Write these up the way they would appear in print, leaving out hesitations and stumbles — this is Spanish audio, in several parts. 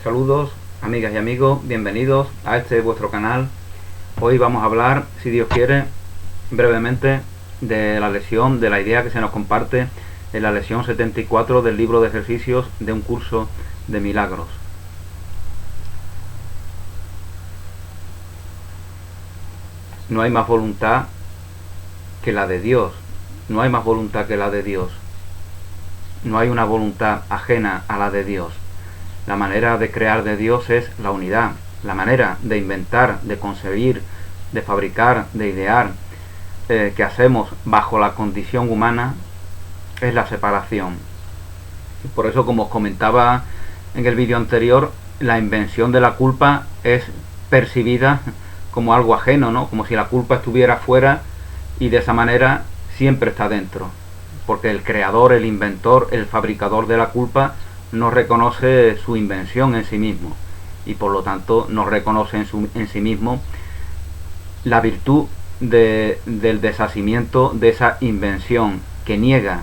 Saludos amigas y amigos, bienvenidos a este vuestro canal. Hoy vamos a hablar, si Dios quiere, brevemente de la lección, de la idea que se nos comparte en la lección 74 del libro de ejercicios de un curso de milagros. No hay más voluntad que la de Dios, no hay más voluntad que la de Dios, no hay una voluntad ajena a la de Dios. La manera de crear de Dios es la unidad, la manera de inventar, de concebir, de fabricar, de idear, que hacemos bajo la condición humana es la separación. Por eso, como os comentaba en el vídeo anterior, la invención de la culpa es percibida como algo ajeno, ¿no? Como si la culpa estuviera fuera, y de esa manera siempre está dentro, porque el creador, el inventor, el fabricador de la culpa no reconoce su invención en sí mismo, y por lo tanto no reconoce en sí mismo la virtud del deshacimiento de esa invención que niega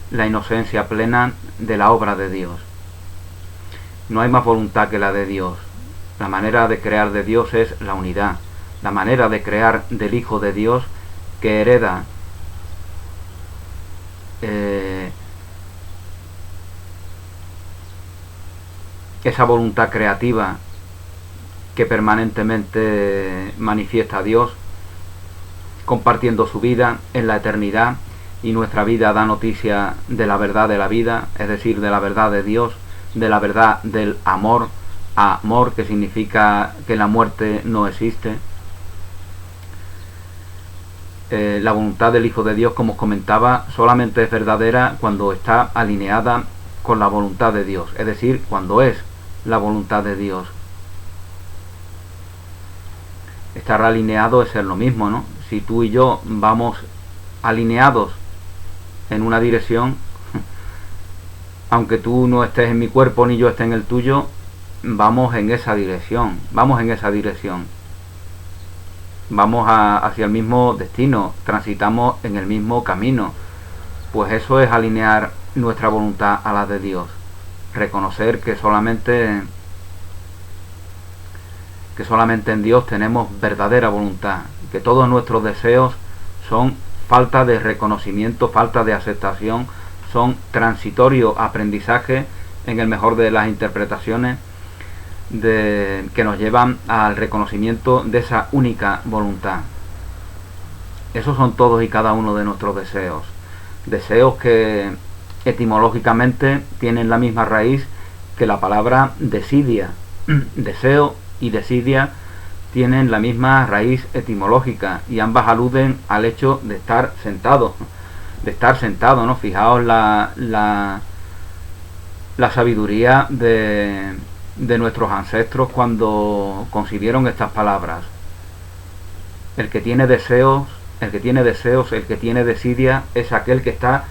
la inocencia plena de la obra de Dios. No hay más voluntad que la de Dios. La manera de crear de Dios es la unidad. La manera de crear del Hijo de Dios, que hereda esa voluntad creativa que permanentemente manifiesta a Dios, compartiendo su vida en la eternidad, y nuestra vida da noticia de la verdad de la vida, es decir, de la verdad de Dios, de la verdad del amor, amor que significa que la muerte no existe. La voluntad del Hijo de Dios, como os comentaba, solamente es verdadera cuando está alineada con la voluntad de Dios, es decir, cuando es la voluntad de Dios. Estar alineado es ser lo mismo, ¿no? Si tú y yo vamos alineados en una dirección, aunque tú no estés en mi cuerpo ni yo esté en el tuyo, vamos en esa dirección, vamos hacia el mismo destino, transitamos en el mismo camino. Pues eso es alinear nuestra voluntad a la de Dios, reconocer que solamente en Dios tenemos verdadera voluntad, que todos nuestros deseos son falta de reconocimiento, falta de aceptación, son transitorio aprendizaje, en el mejor de las interpretaciones, que nos llevan al reconocimiento de esa única voluntad. Esos son todos y cada uno de nuestros deseos, deseos que etimológicamente tienen la misma raíz que la palabra desidia. Deseo y desidia tienen la misma raíz etimológica, y ambas aluden al hecho de estar sentado, ¿no? Fijaos la sabiduría de nuestros ancestros cuando concibieron estas palabras. El que tiene deseos, el que tiene desidia, es aquel que está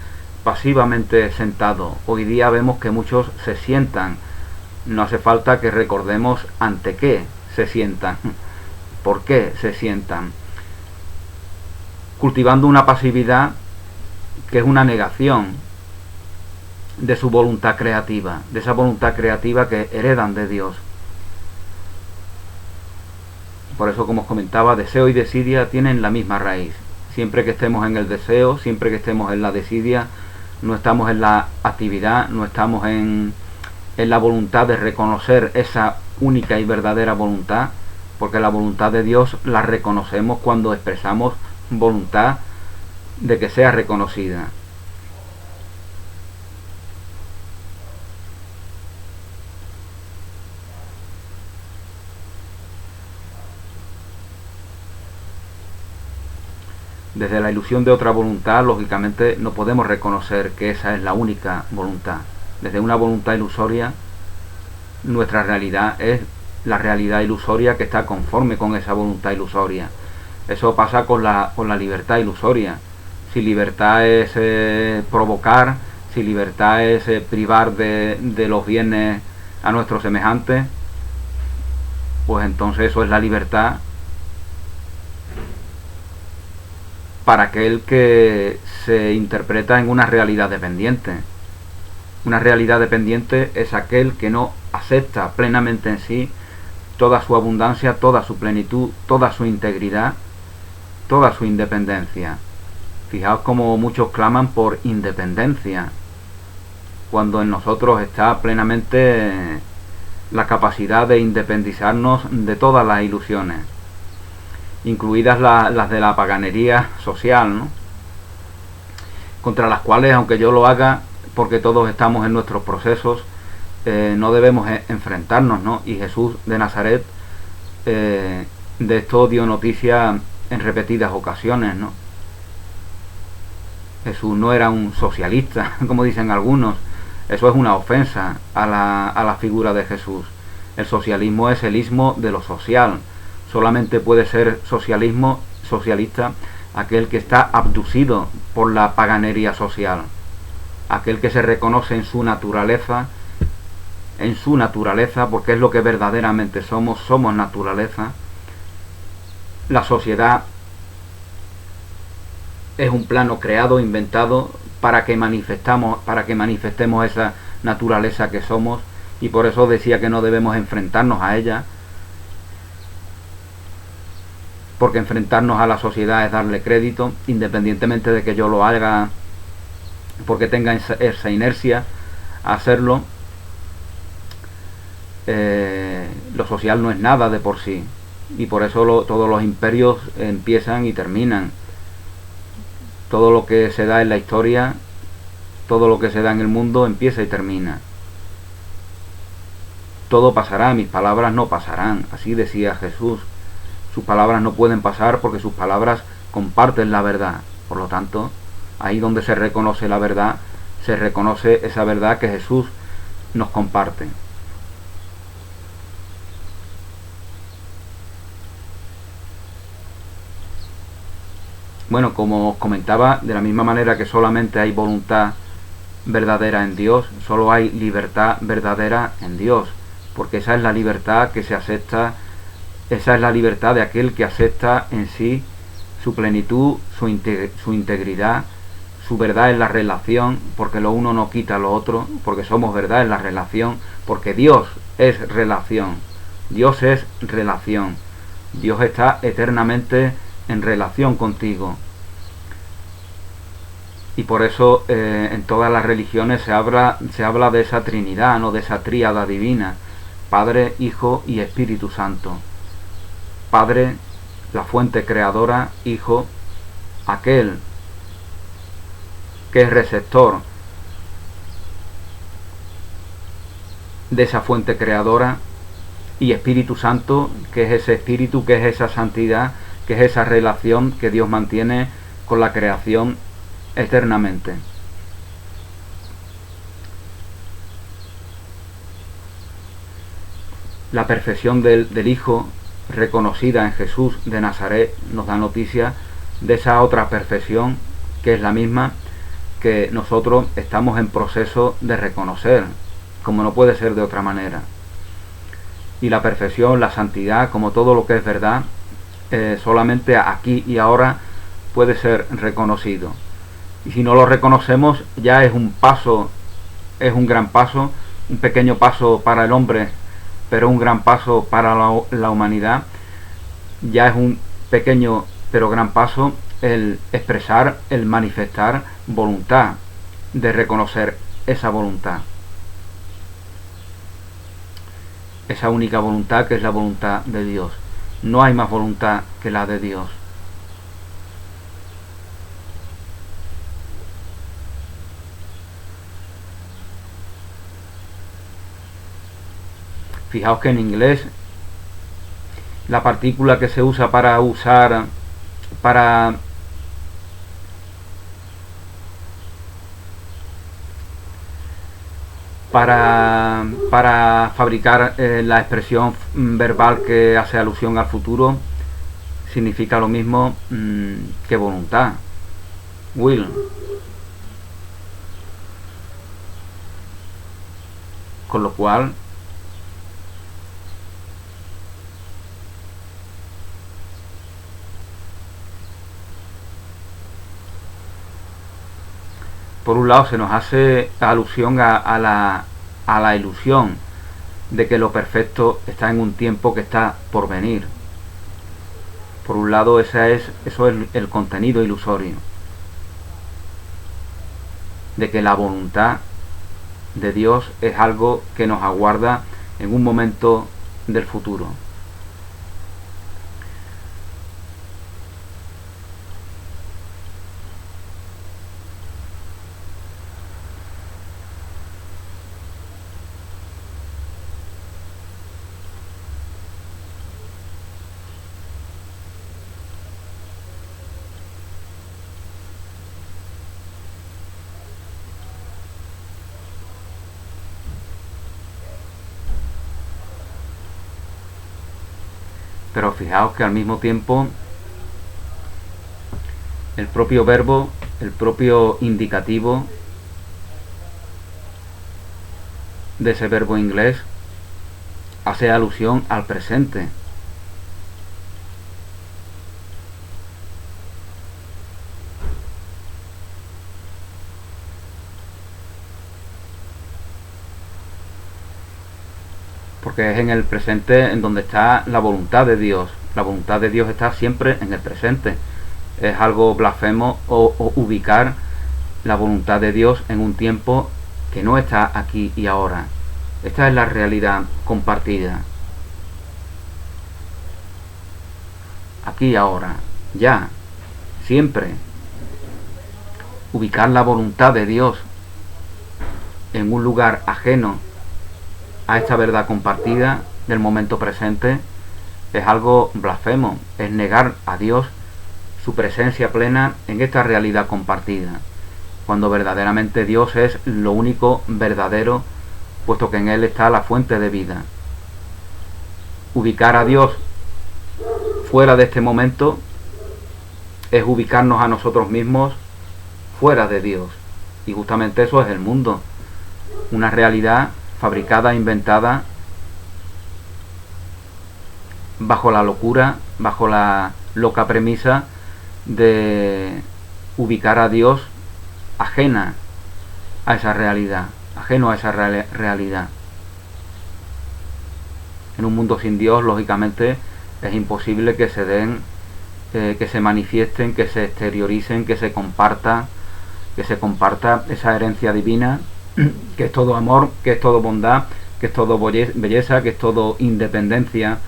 pasivamente sentado. Hoy día vemos que muchos se sientan. No hace falta que recordemos ante qué se sientan, por qué se sientan, cultivando una pasividad que es una negación de su voluntad creativa, de esa voluntad creativa que heredan de Dios. Por eso, como os comentaba, deseo y desidia tienen la misma raíz. Siempre que estemos en el deseo, siempre que estemos en la desidia, no estamos en la actividad, no estamos en la voluntad de reconocer esa única y verdadera voluntad, porque la voluntad de Dios la reconocemos cuando expresamos voluntad de que sea reconocida. Desde la ilusión de otra voluntad, lógicamente, no podemos reconocer que esa es la única voluntad. Desde una voluntad ilusoria, nuestra realidad es la realidad ilusoria que está conforme con esa voluntad ilusoria. Eso pasa con la libertad ilusoria. Si libertad es provocar, si libertad es privar de los bienes a nuestros semejantes, pues entonces eso es la libertad para aquel que se interpreta en una realidad dependiente. Una realidad dependiente es aquel que no acepta plenamente en sí toda su abundancia, toda su plenitud, toda su integridad, toda su independencia. Fijaos como muchos claman por independencia, cuando en nosotros está plenamente la capacidad de independizarnos de todas las ilusiones, incluidas las de la paganería social, ¿no? Contra las cuales, aunque yo lo haga, porque todos estamos en nuestros procesos, no debemos enfrentarnos, ¿no? Y Jesús de Nazaret de esto dio noticia en repetidas ocasiones, ¿no? Jesús no era un socialista, como dicen algunos. Eso es una ofensa a la figura de Jesús. El socialismo es el ismo de lo social. Solamente puede ser socialista aquel que está abducido por la paganería social, aquel que se reconoce en su naturaleza, porque es lo que verdaderamente somos naturaleza. La sociedad es un plano creado, inventado para que manifestemos esa naturaleza que somos, y por eso decía que no debemos enfrentarnos a ella, porque enfrentarnos a la sociedad es darle crédito, independientemente de que yo lo haga porque tenga esa inercia a hacerlo. Lo social no es nada de por sí, y por eso todos los imperios empiezan y terminan. Todo lo que se da en la historia, todo lo que se da en el mundo empieza y termina. Todo pasará, mis palabras no pasarán, así decía Jesús. Sus palabras no pueden pasar porque sus palabras comparten la verdad. Por lo tanto, ahí donde se reconoce la verdad, se reconoce esa verdad que Jesús nos comparte. Bueno, como os comentaba, de la misma manera que solamente hay voluntad verdadera en Dios, solo hay libertad verdadera en Dios, porque esa es la libertad que se acepta, esa es la libertad de aquel que acepta en sí su plenitud, su integridad, su verdad en la relación, porque lo uno no quita lo otro, porque somos verdad en la relación, porque Dios es relación, Dios es relación, Dios está eternamente en relación contigo. Y por eso en todas las religiones se habla de esa Trinidad, no de esa tríada divina, Padre, Hijo y Espíritu Santo. Padre, la fuente creadora; Hijo, aquel que es receptor de esa fuente creadora; y Espíritu Santo, que es ese espíritu, que es esa santidad, que es esa relación que Dios mantiene con la creación eternamente. La perfección del Hijo, reconocida en Jesús de Nazaret, nos da noticia de esa otra perfección, que es la misma que nosotros estamos en proceso de reconocer, como no puede ser de otra manera. Y la perfección, la santidad, como todo lo que es verdad, solamente aquí y ahora puede ser reconocido. Y si no lo reconocemos, ya es un paso, es un gran paso, un pequeño paso para el hombre, pero un gran paso para la humanidad. Ya es un pequeño pero gran paso el expresar, el manifestar voluntad, de reconocer esa voluntad, esa única voluntad que es la voluntad de Dios. No hay más voluntad que la de Dios. Fijaos que en inglés la partícula que se usa para fabricar la expresión verbal que hace alusión al futuro, significa lo mismo que voluntad, will. Con lo cual Por un lado se nos hace alusión a la ilusión de que lo perfecto está en un tiempo que está por venir. Por un lado eso es el contenido ilusorio, de que la voluntad de Dios es algo que nos aguarda en un momento del futuro. Pero fijaos que al mismo tiempo el propio verbo, el propio indicativo de ese verbo inglés hace alusión al presente. Porque es en el presente en donde está la voluntad de Dios. La voluntad de Dios está siempre en el presente. Es algo blasfemo o ubicar la voluntad de Dios en un tiempo que no está aquí y ahora. Esta es la realidad compartida. Aquí y ahora, ya, siempre. Ubicar la voluntad de Dios en un lugar ajeno a esta verdad compartida del momento presente es algo blasfemo, es negar a Dios su presencia plena en esta realidad compartida, cuando verdaderamente Dios es lo único verdadero, puesto que en Él está la fuente de vida. Ubicar a Dios fuera de este momento es ubicarnos a nosotros mismos fuera de Dios, y justamente eso es el mundo, una realidad fabricada, inventada bajo la locura, bajo la loca premisa de ubicar a Dios ajena a esa realidad, ajeno a esa realidad. En un mundo sin Dios, lógicamente, es imposible que se den, que se manifiesten, que se exterioricen, que se comparta esa herencia divina, que es todo amor, que es todo bondad, que es todo belleza, que es todo independencia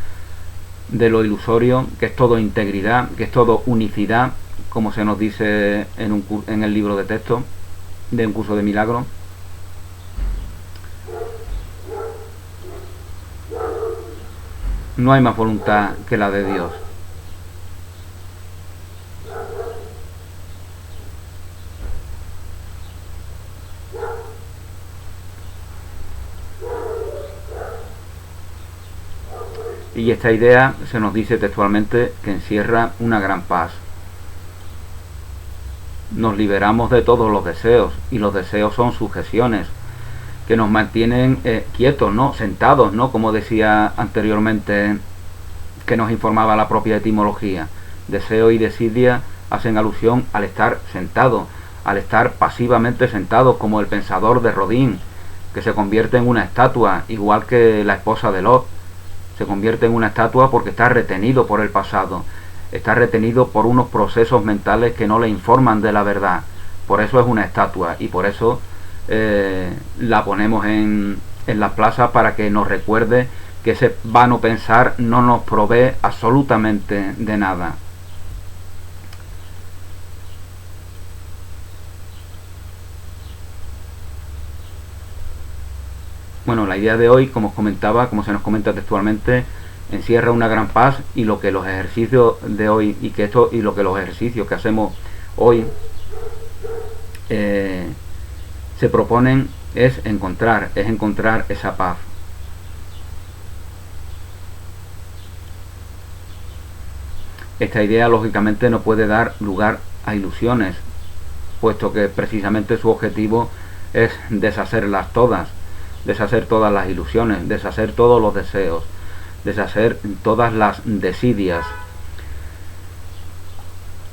de lo ilusorio, que es todo integridad, que es todo unicidad, como se nos dice en el libro de texto de un curso de milagros. No hay más voluntad que la de Dios. Y esta idea se nos dice textualmente que encierra una gran paz. Nos liberamos de todos los deseos, y los deseos son sujeciones que nos mantienen quietos, ¿no? Sentados, ¿no? Como decía anteriormente, que nos informaba la propia etimología. Deseo y desidia hacen alusión al estar sentado, al estar pasivamente sentado, como el pensador de Rodin, que se convierte en una estatua, igual que la esposa de Lot. Se convierte en una estatua porque está retenido por el pasado, está retenido por unos procesos mentales que no le informan de la verdad. Por eso es una estatua, y por eso la ponemos en las plazas, para que nos recuerde que ese vano pensar no nos provee absolutamente de nada. Bueno, la idea de hoy, como os comentaba, como se nos comenta textualmente, encierra una gran paz, y lo que los ejercicios de hoy y lo que los ejercicios que hacemos hoy se proponen es encontrar esa paz. Esta idea lógicamente no puede dar lugar a ilusiones, puesto que precisamente su objetivo es deshacerlas todas, deshacer todas las ilusiones, deshacer todos los deseos, deshacer todas las desidias.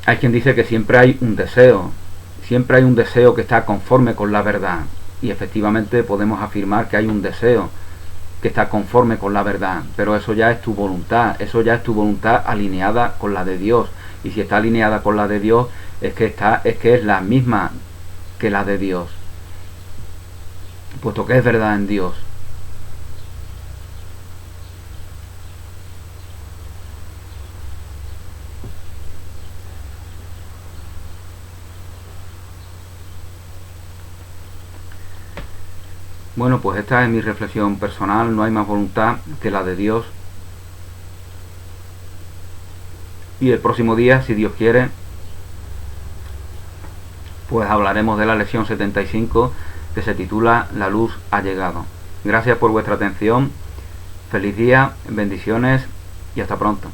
Hay quien dice que siempre hay un deseo, siempre hay un deseo que está conforme con la verdad, y efectivamente podemos afirmar que hay un deseo que está conforme con la verdad, pero eso ya es tu voluntad, eso ya es tu voluntad alineada con la de Dios, y si está alineada con la de Dios es que es la misma que la de Dios, puesto que es verdad en Dios. Bueno, pues esta es mi reflexión personal. No hay más voluntad que la de Dios. Y el próximo día, si Dios quiere, pues hablaremos de la lección 75, que se titula La luz ha llegado. Gracias por vuestra atención. Feliz día, bendiciones y hasta pronto.